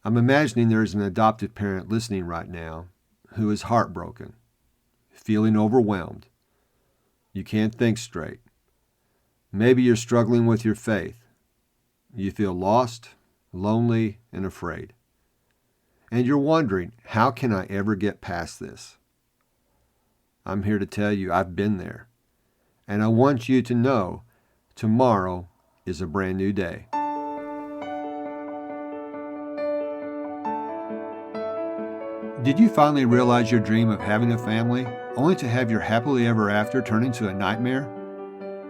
I'm imagining there is an adoptive parent listening right now who is heartbroken, feeling overwhelmed. You can't think straight. Maybe you're struggling with your faith. You feel lost, lonely, and afraid. And you're wondering, how can I ever get past this? I'm here to tell you I've been there. And I want you to know tomorrow is a brand new day. Did you finally realize your dream of having a family, only to have your happily ever after turn into a nightmare?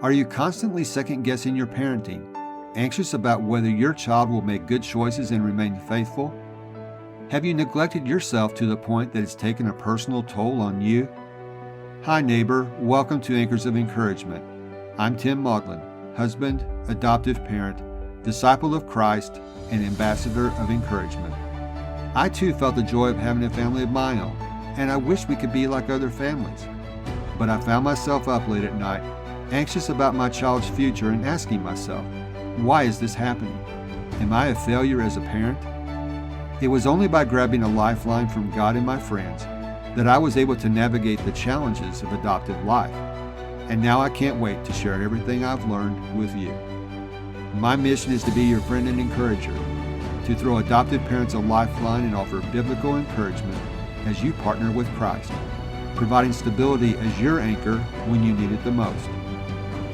Are you constantly second-guessing your parenting, anxious about whether your child will make good choices and remain faithful? Have you neglected yourself to the point that it's taken a personal toll on you? Hi neighbor, welcome to Anchors of Encouragement. I'm Tim Maudlin, husband, adoptive parent, disciple of Christ, and ambassador of encouragement. I too felt the joy of having a family of my own, and I wish we could be like other families. But I found myself up late at night, anxious about my child's future and asking myself, why is this happening? Am I a failure as a parent? It was only by grabbing a lifeline from God and my friends that I was able to navigate the challenges of adoptive life. And now I can't wait to share everything I've learned with you. My mission is to be your friend and encourager, to throw adoptive parents a lifeline and offer biblical encouragement as you partner with Christ, providing stability as your anchor when you need it the most.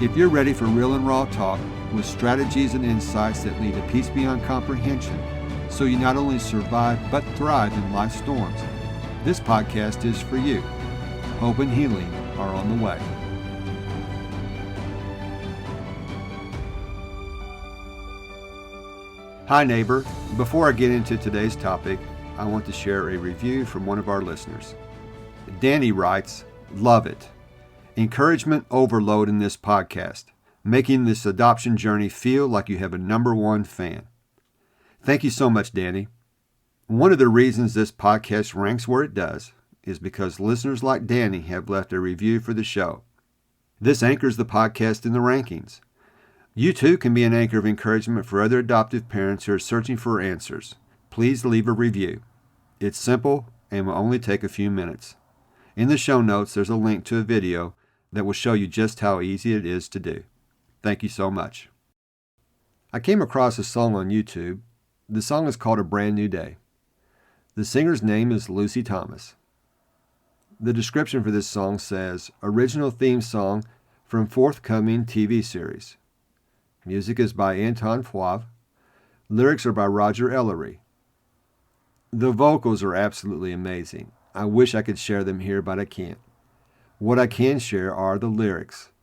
If you're ready for real and raw talk with strategies and insights that lead to peace beyond comprehension, so you not only survive but thrive in life's storms, this podcast is for you. Hope and healing are on the way. Hi neighbor, before I get into today's topic, I want to share a review from one of our listeners. Danny writes, "Love it. Encouragement overload in this podcast, making this adoption journey feel like you have a number one fan." Thank you so much, Danny. One of the reasons this podcast ranks where it does is because listeners like Danny have left a review for the show. This anchors the podcast in the rankings. You too can be an anchor of encouragement for other adoptive parents who are searching for answers. Please leave a review. It's simple and will only take a few minutes. In the show notes, there's a link to a video that will show you just how easy it is to do. Thank you so much. I came across a song on YouTube. The song is called A Brand New Day. The singer's name is Lucy Thomas. The description for this song says, original theme song from forthcoming TV series. Music is by Anton Fauve. Lyrics are by Roger Ellory. The vocals are absolutely amazing. I wish I could share them here, but I can't. What I can share are the lyrics,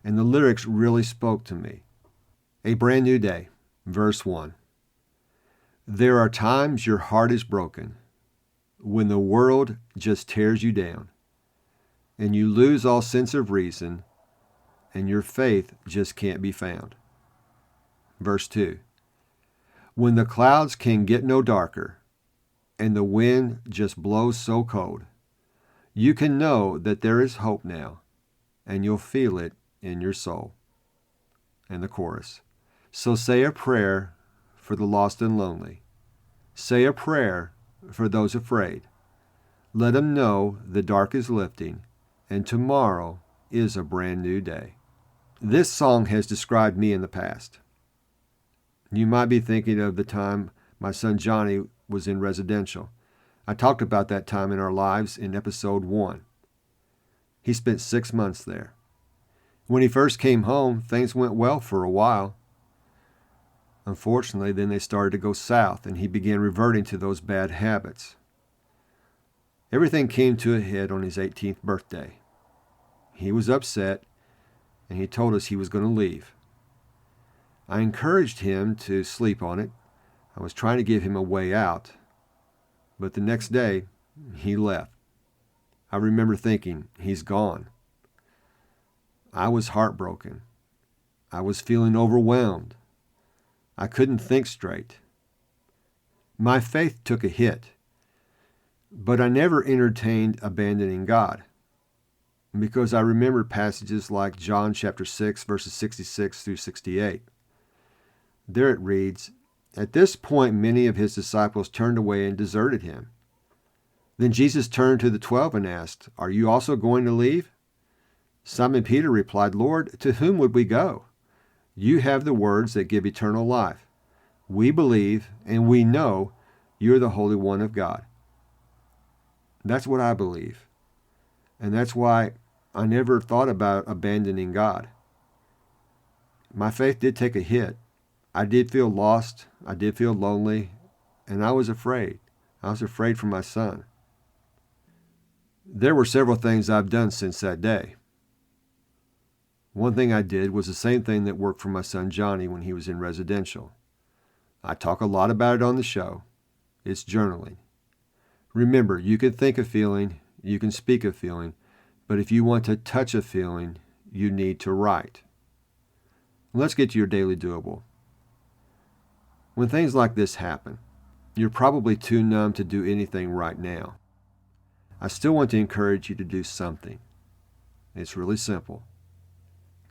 and the lyrics really spoke to me. A brand new day, verse 1. There are times your heart is broken, when the world just tears you down, and you lose all sense of reason, and your faith just can't be found. Verse 2. When the clouds can get no darker, and the wind just blows so cold, you can know that there is hope now, and you'll feel it in your soul. And the chorus. So say a prayer for the lost and lonely. Say a prayer for those afraid. Let them know the dark is lifting, and tomorrow is a brand new day. This song has described me in the past. You might be thinking of the time my son Johnny was in residential. I talked about that time in our lives in episode 1. He spent 6 months there. When he first came home, things went well for a while. Unfortunately, then they started to go south, and he began reverting to those bad habits. Everything came to a head on his 18th birthday. He was upset, and he told us he was going to leave. I encouraged him to sleep on it. I was trying to give him a way out. But the next day, he left. I remember thinking, he's gone. I was heartbroken. I was feeling overwhelmed. I couldn't think straight. My faith took a hit. But I never entertained abandoning God, because I remembered passages like John chapter 6, verses 66 through 68. There it reads, At this point, many of his disciples turned away and deserted him. Then Jesus turned to the 12 and asked, "Are you also going to leave?" Simon Peter replied, "Lord, to whom would we go? You have the words that give eternal life. We believe and we know you're the Holy One of God." That's what I believe. And that's why I never thought about abandoning God. My faith did take a hit. I did feel lost. I did feel lonely. And I was afraid. I was afraid for my son. There were several things I've done since that day. One thing I did was the same thing that worked for my son Johnny when he was in residential. I talk a lot about it on the show. It's journaling. Remember, you can think a feeling, you can speak a feeling, but if you want to touch a feeling, you need to write. Let's get to your daily doable. When things like this happen, you're probably too numb to do anything right now. I still want to encourage you to do something. It's really simple.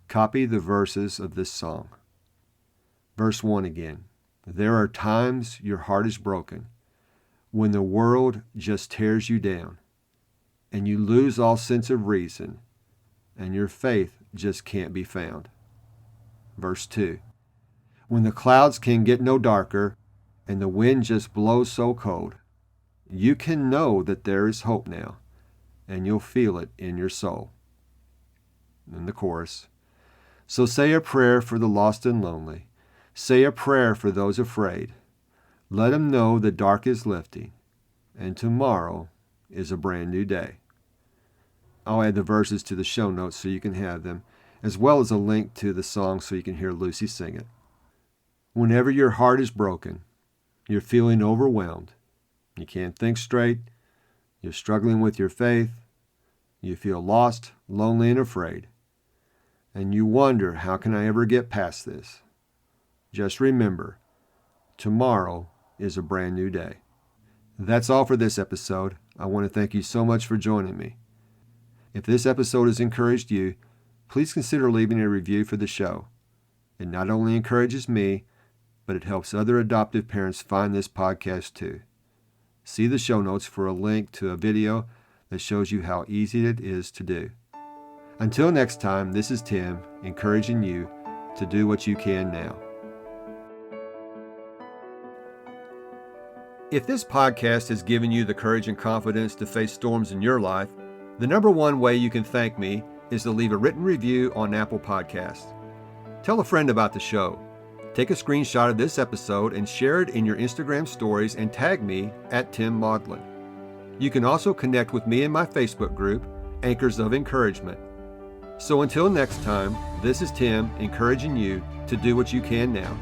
Copy the verses of this song. Verse 1 again. There are times your heart is broken, when the world just tears you down, and you lose all sense of reason, and your faith just can't be found. Verse 2. When the clouds can get no darker, and the wind just blows so cold, you can know that there is hope now, and you'll feel it in your soul. And the chorus. So say a prayer for the lost and lonely. Say a prayer for those afraid. Let them know the dark is lifting, and tomorrow is a brand new day. I'll add the verses to the show notes so you can have them, as well as a link to the song so you can hear Lucy sing it. Whenever your heart is broken, you're feeling overwhelmed, you can't think straight, you're struggling with your faith, you feel lost, lonely, and afraid, and you wonder, how can I ever get past this? Just remember, tomorrow is a brand new day. That's all for this episode. I want to thank you so much for joining me. If this episode has encouraged you, please consider leaving a review for the show. It not only encourages me, but it helps other adoptive parents find this podcast too. See the show notes for a link to a video that shows you how easy it is to do. Until next time, this is Tim, encouraging you to do what you can now. If this podcast has given you the courage and confidence to face storms in your life, the number one way you can thank me is to leave a written review on Apple Podcasts. Tell a friend about the show. Take a screenshot of this episode and share it in your Instagram stories and tag me at Tim Maudlin. You can also connect with me in my Facebook group, Anchors of Encouragement. So until next time, this is Tim encouraging you to do what you can now.